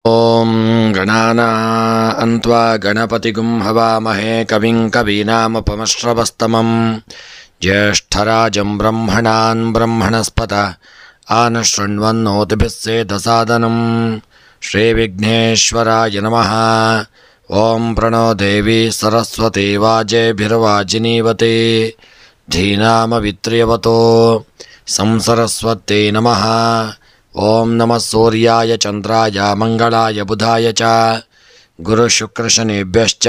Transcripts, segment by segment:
ಓಂ ಗಣಾನಾನ್ವಾ ಗಣಪತಿಗುಂ ಹವಾಮಹೇ ಕವಿಂ ಕವೀನಾಮುಪಮಶ್ರವಸ್ತಮಂ ಜ್ಯೇಷ್ಠರಾಜಂ ಬ್ರಹ್ಮಣಾನ್ ಬ್ರಹ್ಮಣಸ್ಪತ ಆನಶೃಣ್ವನ್ನೋತಿಭಿಸ್ಸೇದಸಾದನಂ ಶ್ರೀವಿಘ್ನೇಶ್ವರಾಯ ನಮಃ. ಓಂ ಪ್ರಣೋ ದೇವಿ ಸರಸ್ವತಿ ವಾಜೇಭಿರ್ವಾಜಿನೀವತಿ ಧೀನಾಮವಿತ್ರ್ಯವತೋ ಸಂಸರಸ್ವತ್ಯೈ ನಮಃ. ಓಂ ನಮಃ ಸೂರ್ಯಾಯ ಚಂದ್ರಾಯ ಮಂಗಳಾಯ ಬುಧಾಯ ಚ ಗುರುಶುಕ್ರಶನಿಭ್ಯಶ್ಚ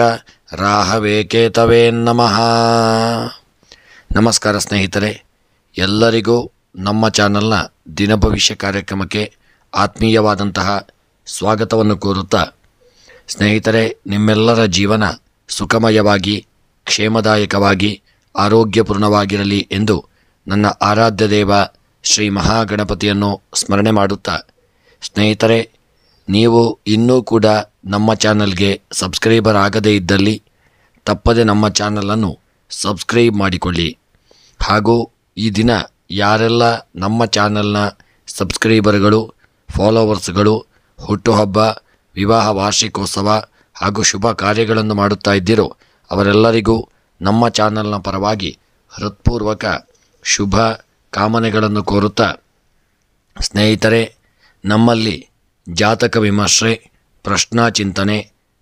ರಾಹವೇ ಕೇತವೇ ನಮಃ. ನಮಸ್ಕಾರ ಸ್ನೇಹಿತರೆ, ಎಲ್ಲರಿಗೂ ನಮ್ಮ ಚಾನಲ್ನ ದಿನಭವಿಷ್ಯ ಕಾರ್ಯಕ್ರಮಕ್ಕೆ ಆತ್ಮೀಯವಾದಂತಹ ಸ್ವಾಗತವನ್ನು ಕೋರುತ್ತಾ, ಸ್ನೇಹಿತರೆ, ನಿಮ್ಮೆಲ್ಲರ ಜೀವನ ಸುಖಮಯವಾಗಿ ಕ್ಷೇಮದಾಯಕವಾಗಿ ಆರೋಗ್ಯಪೂರ್ಣವಾಗಿರಲಿ ಎಂದು ನನ್ನ ಆರಾಧ್ಯ ದೇವ ಶ್ರೀ ಮಹಾಗಣಪತಿಯನ್ನು ಸ್ಮರಣೆ ಮಾಡುತ್ತಾ, ಸ್ನೇಹಿತರೆ, ನೀವು ಇನ್ನೂ ಕೂಡ ನಮ್ಮ ಚಾನಲ್ಗೆ ಸಬ್ಸ್ಕ್ರೈಬರ್ ಆಗದೇ ಇದ್ದಲ್ಲಿ ತಪ್ಪದೆ ನಮ್ಮ ಚಾನಲನ್ನು ಸಬ್ಸ್ಕ್ರೈಬ್ ಮಾಡಿಕೊಳ್ಳಿ. ಹಾಗೂ ಈ ದಿನ ಯಾರೆಲ್ಲ ನಮ್ಮ ಚಾನಲ್ನ ಸಬ್ಸ್ಕ್ರೈಬರ್ಗಳು, ಫಾಲೋವರ್ಸ್ಗಳು ಹುಟ್ಟುಹಬ್ಬ, ವಿವಾಹ ವಾರ್ಷಿಕೋತ್ಸವ ಹಾಗೂ ಶುಭ ಕಾರ್ಯಗಳನ್ನು ಮಾಡುತ್ತಾ ಇದ್ದೀರೋ ಅವರೆಲ್ಲರಿಗೂ ನಮ್ಮ ಚಾನಲ್ನ ಪರವಾಗಿ ಹೃತ್ಪೂರ್ವಕ ಶುಭ ಕಾಮನೆಗಳನ್ನು ಕೋರುತ್ತಾ, ಸ್ನೇಹಿತರೆ, ನಮ್ಮಲ್ಲಿ ಜಾತಕ ವಿಮರ್ಶೆ, ಪ್ರಶ್ನಾ ಚಿಂತನೆ,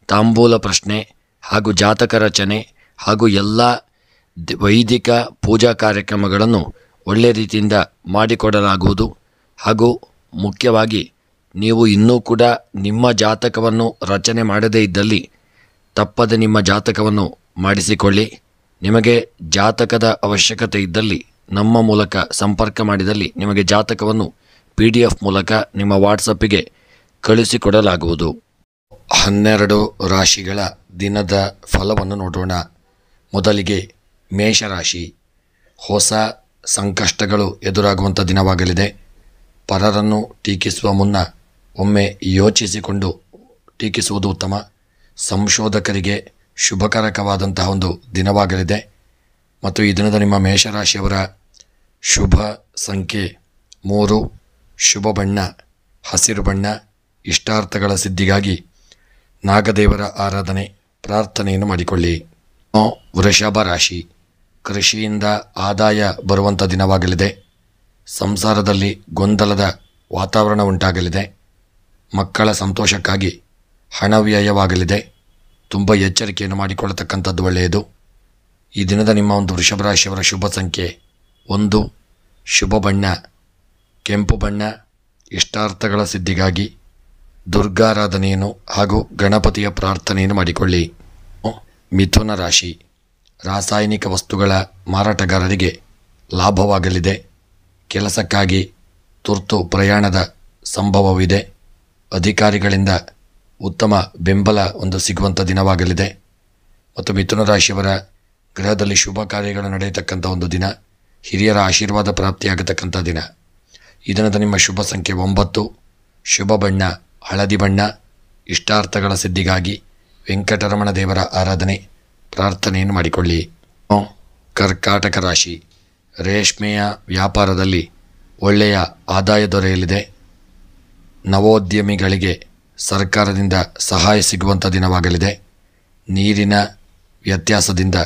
ತಾಂಬೂಲ ಪ್ರಶ್ನೆ ಹಾಗೂ ಜಾತಕ ರಚನೆ ಹಾಗೂ ಎಲ್ಲ ವೈದಿಕ ಪೂಜಾ ಕಾರ್ಯಕ್ರಮಗಳನ್ನು ಒಳ್ಳೆಯ ರೀತಿಯಿಂದ ಮಾಡಿಕೊಡಲಾಗುವುದು. ಹಾಗೂ ಮುಖ್ಯವಾಗಿ ನೀವು ಇನ್ನೂ ಕೂಡ ನಿಮ್ಮ ಜಾತಕವನ್ನು ರಚನೆ ಮಾಡದೇ ಇದ್ದಲ್ಲಿ ತಪ್ಪದೆ ನಿಮ್ಮ ಜಾತಕವನ್ನು ಮಾಡಿಸಿಕೊಳ್ಳಿ. ನಿಮಗೆ ಜಾತಕದ ಅವಶ್ಯಕತೆ ಇದ್ದಲ್ಲಿ ನಮ್ಮ ಮೂಲಕ ಸಂಪರ್ಕ ಮಾಡಿದಲ್ಲಿ ನಿಮಗೆ ಜಾತಕವನ್ನು PDF ಮೂಲಕ ನಿಮ್ಮ ವಾಟ್ಸಪ್ಪಿಗೆ ಕಳಿಸಿಕೊಡಲಾಗುವುದು. 12 ರಾಶಿಗಳ ದಿನದ ಫಲವನ್ನು ನೋಡೋಣ. ಮೊದಲಿಗೆ ಮೇಷರಾಶಿ. ಹೊಸ ಸಂಕಷ್ಟಗಳು ಎದುರಾಗುವಂಥ ದಿನವಾಗಲಿದೆ. ಪರರನ್ನು ಟೀಕಿಸುವ ಮುನ್ನ ಒಮ್ಮೆ ಯೋಚಿಸಿಕೊಂಡು ಟೀಕಿಸುವುದು ಉತ್ತಮ. ಸಂಶೋಧಕರಿಗೆ ಶುಭಕರಕವಾದಂತಹ ಒಂದು ದಿನವಾಗಲಿದೆ. ಮತ್ತು ಈ ದಿನದ ನಿಮ್ಮ ಮೇಷರಾಶಿಯವರ ಶುಭ ಸಂಖ್ಯೆ 3, ಶುಭ ಬಣ್ಣ ಹಸಿರು ಬಣ್ಣ. ಇಷ್ಟಾರ್ಥಗಳ ಸಿದ್ಧಿಗಾಗಿ ನಾಗದೇವರ ಆರಾಧನೆ ಪ್ರಾರ್ಥನೆಯನ್ನು ಮಾಡಿಕೊಳ್ಳಿ. ವೃಷಭ ರಾಶಿ. ಕೃಷಿಯಿಂದ ಆದಾಯ ಬರುವಂಥ ದಿನವಾಗಲಿದೆ. ಸಂಸಾರದಲ್ಲಿ ಗೊಂದಲದ ವಾತಾವರಣ ಉಂಟಾಗಲಿದೆ. ಮಕ್ಕಳ ಸಂತೋಷಕ್ಕಾಗಿ ಹಣ ವ್ಯಯವಾಗಲಿದೆ. ತುಂಬ ಎಚ್ಚರಿಕೆಯನ್ನು ಮಾಡಿಕೊಳ್ಳತಕ್ಕಂಥದ್ದು ಒಳ್ಳೆಯದು. ಈ ದಿನದ ನಿಮ್ಮ ಒಂದು ವೃಷಭ ರಾಶಿಯವರ ಶುಭ ಸಂಖ್ಯೆ 1, ಶುಭ ಬಣ್ಣ ಕೆಂಪು ಬಣ್ಣ. ಇಷ್ಟಾರ್ಥಗಳ ಸಿದ್ಧಿಗಾಗಿ ದುರ್ಗಾರಾಧನೆಯನ್ನು ಹಾಗೂ ಗಣಪತಿಯ ಪ್ರಾರ್ಥನೆಯನ್ನು ಮಾಡಿಕೊಳ್ಳಿ. ಮಿಥುನ ರಾಶಿ. ರಾಸಾಯನಿಕ ವಸ್ತುಗಳ ಮಾರಾಟಗಾರರಿಗೆ ಲಾಭವಾಗಲಿದೆ. ಕೆಲಸಕ್ಕಾಗಿ ತುರ್ತು ಪ್ರಯಾಣದ ಸಂಭವವಿದೆ. ಅಧಿಕಾರಿಗಳಿಂದ ಉತ್ತಮ ಬೆಂಬಲ ಸಿಗುವಂಥ ದಿನವಾಗಲಿದೆ. ಮತ್ತು ಮಿಥುನ ರಾಶಿಯವರ ಗೃಹದಲ್ಲಿ ಶುಭ ಕಾರ್ಯಗಳು ನಡೆಯತಕ್ಕಂಥ ಒಂದು ದಿನ. ಹಿರಿಯರ ಆಶೀರ್ವಾದ ಪ್ರಾಪ್ತಿಯಾಗತಕ್ಕಂಥ ದಿನ. ಈ ದಿನದ ನಿಮ್ಮ ಶುಭ ಸಂಖ್ಯೆ 9, ಶುಭ ಬಣ್ಣ ಹಳದಿ ಬಣ್ಣ. ಇಷ್ಟಾರ್ಥಗಳ ಸಿದ್ಧಿಗಾಗಿ ವೆಂಕಟರಮಣ ದೇವರ ಆರಾಧನೆ ಪ್ರಾರ್ಥನೆಯನ್ನು ಮಾಡಿಕೊಳ್ಳಿ. ಕರ್ಕಾಟಕ ರಾಶಿ. ರೇಷ್ಮೆಯ ವ್ಯಾಪಾರದಲ್ಲಿ ಒಳ್ಳೆಯ ಆದಾಯ ದೊರೆಯಲಿದೆ. ನವೋದ್ಯಮಿಗಳಿಗೆ ಸರ್ಕಾರದಿಂದ ಸಹಾಯ ಸಿಗುವಂಥ ದಿನವಾಗಲಿದೆ. ನೀರಿನ ವ್ಯತ್ಯಾಸದಿಂದ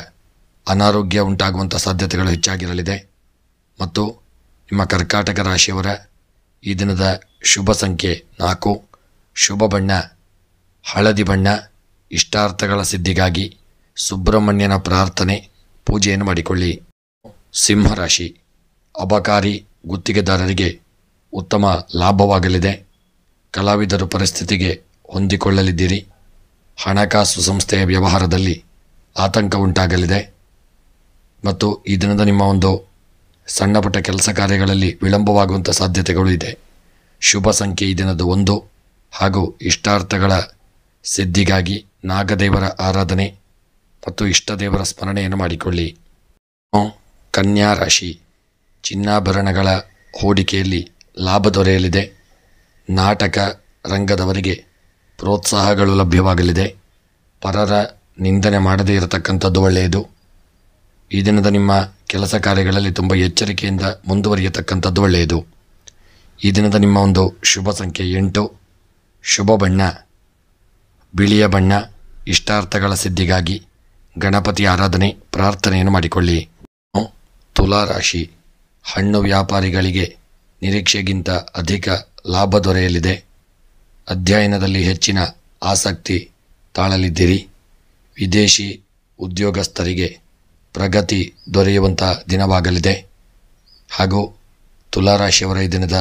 ಅನಾರೋಗ್ಯ ಉಂಟಾಗುವಂಥ ಸಾಧ್ಯತೆಗಳು ಹೆಚ್ಚಾಗಿರಲಿದೆ. ಮತ್ತು ನಿಮ್ಮ ಕರ್ಕಾಟಕ ರಾಶಿಯವರ ಈ ದಿನದ ಶುಭ ಸಂಖ್ಯೆ 4, ಶುಭ ಬಣ್ಣ ಹಳದಿ ಬಣ್ಣ. ಇಷ್ಟಾರ್ಥಗಳ ಸಿದ್ಧಿಗಾಗಿ ಸುಬ್ರಹ್ಮಣ್ಯನ ಪ್ರಾರ್ಥನೆ ಪೂಜೆಯನ್ನು ಮಾಡಿಕೊಳ್ಳಿ. ಸಿಂಹರಾಶಿ. ಅಬಕಾರಿ ಗುತ್ತಿಗೆದಾರರಿಗೆ ಉತ್ತಮ ಲಾಭವಾಗಲಿದೆ. ಕಲಾವಿದರು ಪರಿಸ್ಥಿತಿಗೆ ಹೊಂದಿಕೊಳ್ಳಲಿದ್ದೀರಿ. ಹಣಕಾಸು ಸಂಸ್ಥೆಯ ವ್ಯವಹಾರದಲ್ಲಿ ಆತಂಕ ಉಂಟಾಗಲಿದೆ. ಮತ್ತು ಈ ದಿನದ ನಿಮ್ಮ ಒಂದು ಸಣ್ಣ ಪುಟ್ಟ ಕೆಲಸ ಕಾರ್ಯಗಳಲ್ಲಿ ವಿಳಂಬವಾಗುವಂಥ ಸಾಧ್ಯತೆಗಳು ಇದೆ. ಶುಭ ಸಂಖ್ಯೆ ಈ ದಿನದ 1 ಹಾಗೂ ಇಷ್ಟಾರ್ಥಗಳ ಸಿದ್ಧಿಗಾಗಿ ನಾಗದೇವರ ಆರಾಧನೆ ಮತ್ತು ಇಷ್ಟದೇವರ ಸ್ಮರಣೆಯನ್ನು ಮಾಡಿಕೊಳ್ಳಿ. ಕನ್ಯಾ ರಾಶಿ. ಚಿನ್ನಾಭರಣಗಳ ಹೂಡಿಕೆಯಲ್ಲಿ ಲಾಭ ದೊರೆಯಲಿದೆ. ನಾಟಕ ರಂಗದವರಿಗೆ ಪ್ರೋತ್ಸಾಹಗಳು ಲಭ್ಯವಾಗಲಿದೆ. ಪರರ ನಿಂದನೆ ಮಾಡದೇ ಇರತಕ್ಕಂಥದ್ದು ಒಳ್ಳೆಯದು. ಈ ದಿನದ ನಿಮ್ಮ ಕೆಲಸ ಕಾರ್ಯಗಳಲ್ಲಿ ತುಂಬ ಎಚ್ಚರಿಕೆಯಿಂದ ಮುಂದುವರಿಯತಕ್ಕಂಥದ್ದು ಒಳ್ಳೆಯದು. ಈ ದಿನದ ನಿಮ್ಮ ಒಂದು ಶುಭ ಸಂಖ್ಯೆ 8, ಶುಭ ಬಣ್ಣ ಬಿಳಿಯ ಬಣ್ಣ. ಇಷ್ಟಾರ್ಥಗಳ ಸಿದ್ಧಿಗಾಗಿ ಗಣಪತಿ ಆರಾಧನೆ ಪ್ರಾರ್ಥನೆಯನ್ನು ಮಾಡಿಕೊಳ್ಳಿ. ತುಲಾ ರಾಶಿ, ಹಣ್ಣು ವ್ಯಾಪಾರಿಗಳಿಗೆ ನಿರೀಕ್ಷೆಗಿಂತ ಅಧಿಕ ಲಾಭ ದೊರೆಯಲಿದೆ. ಅಧ್ಯಯನದಲ್ಲಿ ಹೆಚ್ಚಿನ ಆಸಕ್ತಿ ತಾಳಲಿದ್ದೀರಿ. ವಿದೇಶಿ ಉದ್ಯೋಗಸ್ಥರಿಗೆ ಪ್ರಗತಿ ದೊರೆಯುವಂಥ ದಿನವಾಗಲಿದೆ. ಹಾಗೂ ತುಲಾರಾಶಿಯವರ ಈ ದಿನದ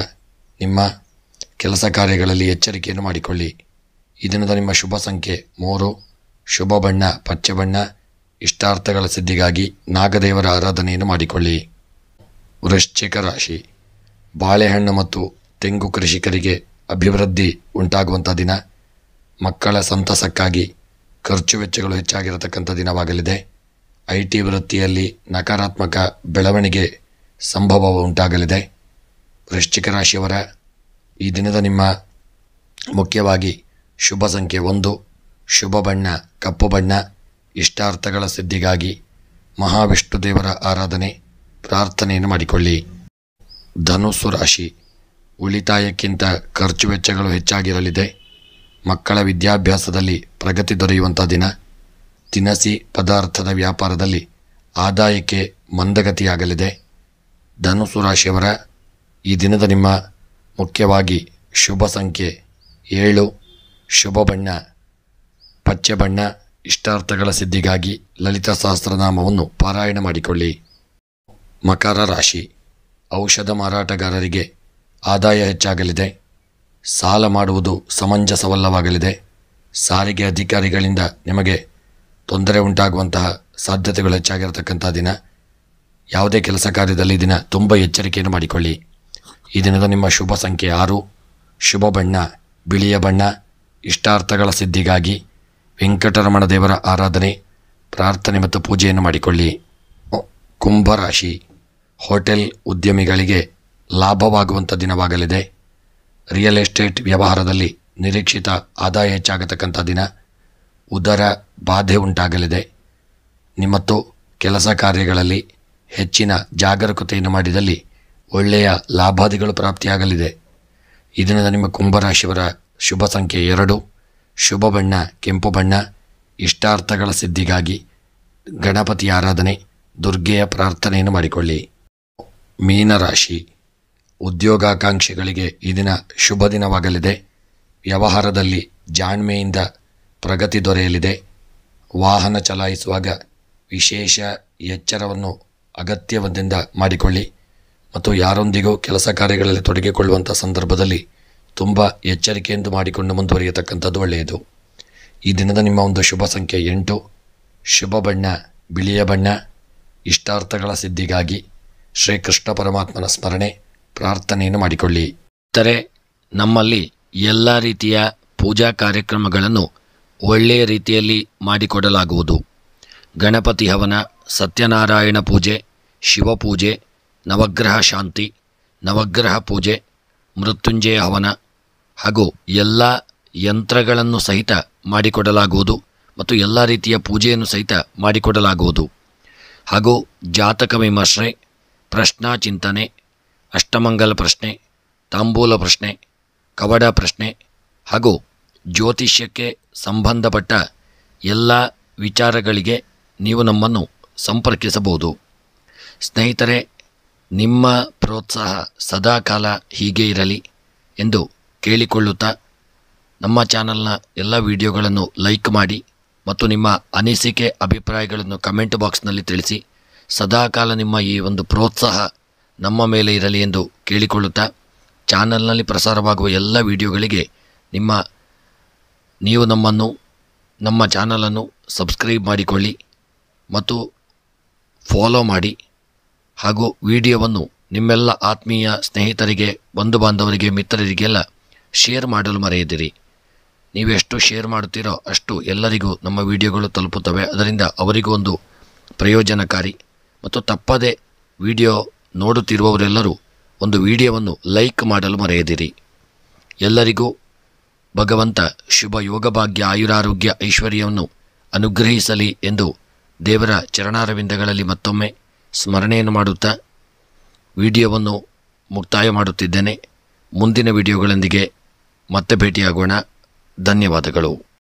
ನಿಮ್ಮ ಕೆಲಸ ಕಾರ್ಯಗಳಲ್ಲಿ ಎಚ್ಚರಿಕೆಯನ್ನು ಮಾಡಿಕೊಳ್ಳಿ. ಈ ದಿನದ ನಿಮ್ಮ ಶುಭ ಸಂಖ್ಯೆ 3, ಶುಭ ಬಣ್ಣ ಪಚ್ಚೆ ಬಣ್ಣ. ಇಷ್ಟಾರ್ಥಗಳ ಸಿದ್ಧಿಗಾಗಿ ನಾಗದೇವರ ಆರಾಧನೆಯನ್ನು ಮಾಡಿಕೊಳ್ಳಿ. ವೃಶ್ಚಿಕ ರಾಶಿ, ಬಾಳೆಹಣ್ಣು ಮತ್ತು ತೆಂಗು ಕೃಷಿಕರಿಗೆ ಅಭಿವೃದ್ಧಿ ಉಂಟಾಗುವಂಥ ದಿನ. ಮಕ್ಕಳ ಸಂತಸಕ್ಕಾಗಿ ಖರ್ಚು ವೆಚ್ಚಗಳು ಹೆಚ್ಚಾಗಿರತಕ್ಕಂಥ ದಿನವಾಗಲಿದೆ. IT ವೃತ್ತಿಯಲ್ಲಿ ನಕಾರಾತ್ಮಕ ಬೆಳವಣಿಗೆ ಸಂಭವ ಉಂಟಾಗಲಿದೆ. ವೃಶ್ಚಿಕ ರಾಶಿಯವರ ಈ ದಿನದ ನಿಮ್ಮ ಮುಖ್ಯವಾಗಿ ಶುಭ ಸಂಖ್ಯೆ 1, ಶುಭ ಬಣ್ಣ ಕಪ್ಪು ಬಣ್ಣ. ಇಷ್ಟಾರ್ಥಗಳ ಸಿದ್ಧಿಗಾಗಿ ಮಹಾವಿಷ್ಣು ದೇವರ ಆರಾಧನೆ ಪ್ರಾರ್ಥನೆಯನ್ನು ಮಾಡಿಕೊಳ್ಳಿ. ಧನುಸ್ಸು ರಾಶಿ, ಉಳಿತಾಯಕ್ಕಿಂತ ಖರ್ಚು ವೆಚ್ಚಗಳು ಹೆಚ್ಚಾಗಿರಲಿದೆ. ಮಕ್ಕಳ ವಿದ್ಯಾಭ್ಯಾಸದಲ್ಲಿ ಪ್ರಗತಿ ದೊರೆಯುವಂಥ ದಿನ. ದಿನಸಿ ಪದಾರ್ಥದ ವ್ಯಾಪಾರದಲ್ಲಿ ಆದಾಯಕ್ಕೆ ಮಂದಗತಿಯಾಗಲಿದೆ. ಧನುಸ್ಸು ರಾಶಿಯವರ ಈ ದಿನದ ನಿಮ್ಮ ಮುಖ್ಯವಾಗಿ ಶುಭ ಸಂಖ್ಯೆ 7, ಶುಭ ಬಣ್ಣ ಪಚ್ಚೆ ಬಣ್ಣ. ಇಷ್ಟಾರ್ಥಗಳ ಸಿದ್ಧಿಗಾಗಿ ಲಲಿತಾ ಸಹಸ್ರನಾಮವನ್ನು ಪಾರಾಯಣ ಮಾಡಿಕೊಳ್ಳಿ. ಮಕರ ರಾಶಿ, ಔಷಧ ಮಾರಾಟಗಾರರಿಗೆ ಆದಾಯ ಹೆಚ್ಚಾಗಲಿದೆ. ಸಾಲ ಮಾಡುವುದು ಸಮಂಜಸವಲ್ಲವಾಗಲಿದೆ. ಸಾರಿಗೆ ಅಧಿಕಾರಿಗಳಿಂದ ನಿಮಗೆ ತೊಂದರೆ ಉಂಟಾಗುವಂತಹ ಸಾಧ್ಯತೆಗಳು ಹೆಚ್ಚಾಗಿರತಕ್ಕಂಥ ದಿನ. ಯಾವುದೇ ಕೆಲಸ ಕಾರ್ಯದಲ್ಲಿ ದಿನ ತುಂಬ ಎಚ್ಚರಿಕೆಯನ್ನು ಮಾಡಿಕೊಳ್ಳಿ. ಈ ದಿನದ ನಿಮ್ಮ ಶುಭ ಸಂಖ್ಯೆ 6, ಶುಭ ಬಣ್ಣ ಬಿಳಿಯ ಬಣ್ಣ. ಇಷ್ಟಾರ್ಥಗಳ ಸಿದ್ಧಿಗಾಗಿ ವೆಂಕಟರಮಣ ದೇವರ ಆರಾಧನೆ ಪ್ರಾರ್ಥನೆ ಮತ್ತು ಪೂಜೆಯನ್ನು ಮಾಡಿಕೊಳ್ಳಿ. ಕುಂಭರಾಶಿ, ಹೋಟೆಲ್ ಉದ್ಯಮಿಗಳಿಗೆ ಲಾಭವಾಗುವಂಥ ದಿನವಾಗಲಿದೆ. ರಿಯಲ್ ಎಸ್ಟೇಟ್ ವ್ಯವಹಾರದಲ್ಲಿ ನಿರೀಕ್ಷಿತ ಆದಾಯ ಹೆಚ್ಚಾಗತಕ್ಕಂಥ ದಿನ. ಉದರ ಬಾಧೆ ಉಂಟಾಗಲಿದೆ. ನಿಮ್ಮತ್ತು ಕೆಲಸ ಕಾರ್ಯಗಳಲ್ಲಿ ಹೆಚ್ಚಿನ ಜಾಗರೂಕತೆಯನ್ನು ಮಾಡಿದಲ್ಲಿ ಒಳ್ಳೆಯ ಲಾಭಾದಿಗಳು ಪ್ರಾಪ್ತಿಯಾಗಲಿದೆ. ಈ ದಿನದ ನಿಮ್ಮ ಕುಂಭರಾಶಿಯವರ ಶುಭ ಸಂಖ್ಯೆ 2, ಶುಭ ಬಣ್ಣ ಕೆಂಪು ಬಣ್ಣ. ಇಷ್ಟಾರ್ಥಗಳ ಸಿದ್ಧಿಗಾಗಿ ಗಣಪತಿ ಆರಾಧನೆ ದುರ್ಗೆಯ ಪ್ರಾರ್ಥನೆಯನ್ನು ಮಾಡಿಕೊಳ್ಳಿ. ಮೀನರಾಶಿ, ಉದ್ಯೋಗಾಕಾಂಕ್ಷಿಗಳಿಗೆ ಈ ದಿನ ಶುಭ ದಿನವಾಗಲಿದೆ. ವ್ಯವಹಾರದಲ್ಲಿ ಜಾಣ್ಮೆಯಿಂದ ಪ್ರಗತಿ ದೊರೆಯಲಿದೆ. ವಾಹನ ಚಲಾಯಿಸುವಾಗ ವಿಶೇಷ ಎಚ್ಚರವನ್ನು ಅಗತ್ಯದಿಂದ ಮಾಡಿಕೊಳ್ಳಿ. ಮತ್ತು ಯಾರೊಂದಿಗೂ ಕೆಲಸ ಕಾರ್ಯಗಳಲ್ಲಿ ತೊಡಗಿಕೊಳ್ಳುವಂಥ ಸಂದರ್ಭದಲ್ಲಿ ತುಂಬ ಎಚ್ಚರಿಕೆಯಿಂದ ಮಾಡಿಕೊಂಡು ಮುಂದುವರಿಯತಕ್ಕಂಥದ್ದು ಒಳ್ಳೆಯದು. ಈ ದಿನದ ನಿಮ್ಮ ಒಂದು ಶುಭ ಸಂಖ್ಯೆ 8, ಶುಭ ಬಣ್ಣ ಬಿಳಿಯ ಬಣ್ಣ. ಇಷ್ಟಾರ್ಥಗಳ ಸಿದ್ಧಿಗಾಗಿ ಶ್ರೀಕೃಷ್ಣ ಪರಮಾತ್ಮನ ಸ್ಮರಣೆ ಪ್ರಾರ್ಥನೆಯನ್ನು ಮಾಡಿಕೊಳ್ಳಿ. ಇತರೆ ನಮ್ಮಲ್ಲಿ ಎಲ್ಲ ರೀತಿಯ ಪೂಜಾ ಕಾರ್ಯಕ್ರಮಗಳನ್ನು ಒಳ್ಳೆಯ ರೀತಿಯಲ್ಲಿ ಮಾಡಿಕೊಡಲಾಗುವುದು. ಗಣಪತಿ ಹವನ, ಸತ್ಯನಾರಾಯಣ ಪೂಜೆ, ಶಿವಪೂಜೆ, ನವಗ್ರಹ ಶಾಂತಿ, ನವಗ್ರಹ ಪೂಜೆ, ಮೃತ್ಯುಂಜಯ ಹವನ ಹಾಗೂ ಎಲ್ಲ ಯಂತ್ರಗಳನ್ನು ಸಹಿತ ಮಾಡಿಕೊಡಲಾಗುವುದು ಮತ್ತು ಎಲ್ಲ ರೀತಿಯ ಪೂಜೆಯನ್ನು ಸಹಿತ ಮಾಡಿಕೊಡಲಾಗುವುದು. ಹಾಗೂ ಜಾತಕ ವಿಮರ್ಶೆ, ಪ್ರಶ್ನಾ ಚಿಂತನೆ, ಅಷ್ಟಮಂಗಲ ಪ್ರಶ್ನೆ, ತಾಂಬೂಲ ಪ್ರಶ್ನೆ, ಕವಡ ಪ್ರಶ್ನೆ ಹಾಗೂ ಜ್ಯೋತಿಷ್ಯಕ್ಕೆ ಸಂಬಂಧಪಟ್ಟ ಎಲ್ಲ ವಿಚಾರಗಳಿಗೆ ನೀವು ನಮ್ಮನ್ನು ಸಂಪರ್ಕಿಸಬಹುದು. ಸ್ನೇಹಿತರೆ, ನಿಮ್ಮ ಪ್ರೋತ್ಸಾಹ ಸದಾಕಾಲ ಹೀಗೆ ಇರಲಿ ಎಂದು ಕೇಳಿಕೊಳ್ಳುತ್ತಾ ನಮ್ಮ ಚಾನಲ್ನ ಎಲ್ಲ ವಿಡಿಯೋಗಳನ್ನು ಲೈಕ್ ಮಾಡಿ ಮತ್ತು ನಿಮ್ಮ ಅನಿಸಿಕೆ ಅಭಿಪ್ರಾಯಗಳನ್ನು ಕಮೆಂಟ್ ಬಾಕ್ಸ್ನಲ್ಲಿ ತಿಳಿಸಿ. ಸದಾಕಾಲ ನಿಮ್ಮ ಈ ಒಂದು ಪ್ರೋತ್ಸಾಹ ನಮ್ಮ ಮೇಲೆ ಇರಲಿ ಎಂದು ಕೇಳಿಕೊಳ್ಳುತ್ತಾ ಚಾನಲ್ನಲ್ಲಿ ಪ್ರಸಾರವಾಗುವ ಎಲ್ಲ ವಿಡಿಯೋಗಳಿಗೆ ನೀವು ನಮ್ಮ ಚಾನಲನ್ನು ಸಬ್ಸ್ಕ್ರೈಬ್ ಮಾಡಿಕೊಳ್ಳಿ ಮತ್ತು ಫಾಲೋ ಮಾಡಿ. ಹಾಗೂ ವಿಡಿಯೋವನ್ನು ನಿಮ್ಮೆಲ್ಲ ಆತ್ಮೀಯ ಸ್ನೇಹಿತರಿಗೆ, ಬಂಧು ಬಾಂಧವರಿಗೆ, ಮಿತ್ರರಿಗೆಲ್ಲ ಶೇರ್ ಮಾಡಲು ಮರೆಯದಿರಿ. ನೀವೆಷ್ಟು ಶೇರ್ ಮಾಡುತ್ತೀರೋ ಅಷ್ಟು ಎಲ್ಲರಿಗೂ ನಮ್ಮ ವಿಡಿಯೋಗಳು ತಲುಪುತ್ತವೆ. ಅದರಿಂದ ಅವರಿಗೂ ಒಂದು ಪ್ರಯೋಜನಕಾರಿ. ಮತ್ತು ತಪ್ಪದೆ ವಿಡಿಯೋ ನೋಡುತ್ತಿರುವವರೆಲ್ಲರೂ ಒಂದು ವಿಡಿಯೋವನ್ನು ಲೈಕ್ ಮಾಡಲು ಮರೆಯದಿರಿ. ಎಲ್ಲರಿಗೂ ಭಗವಂತ ಶುಭ ಯೋಗಭಾಗ್ಯ ಆಯುರಾರೋಗ್ಯ ಐಶ್ವರ್ಯವನ್ನು ಅನುಗ್ರಹಿಸಲಿ ಎಂದು ದೇವರ ಚರಣಾರವಿಂದಗಳಲ್ಲಿ ಮತ್ತೊಮ್ಮೆ ಸ್ಮರಣೆಯನ್ನು ಮಾಡುತ್ತಾ ವಿಡಿಯೋವನ್ನು ಮುಕ್ತಾಯ ಮಾಡುತ್ತಿದ್ದೇನೆ. ಮುಂದಿನ ವಿಡಿಯೋಗಳೊಂದಿಗೆ ಮತ್ತೆ ಭೇಟಿಯಾಗೋಣ. ಧನ್ಯವಾದಗಳು.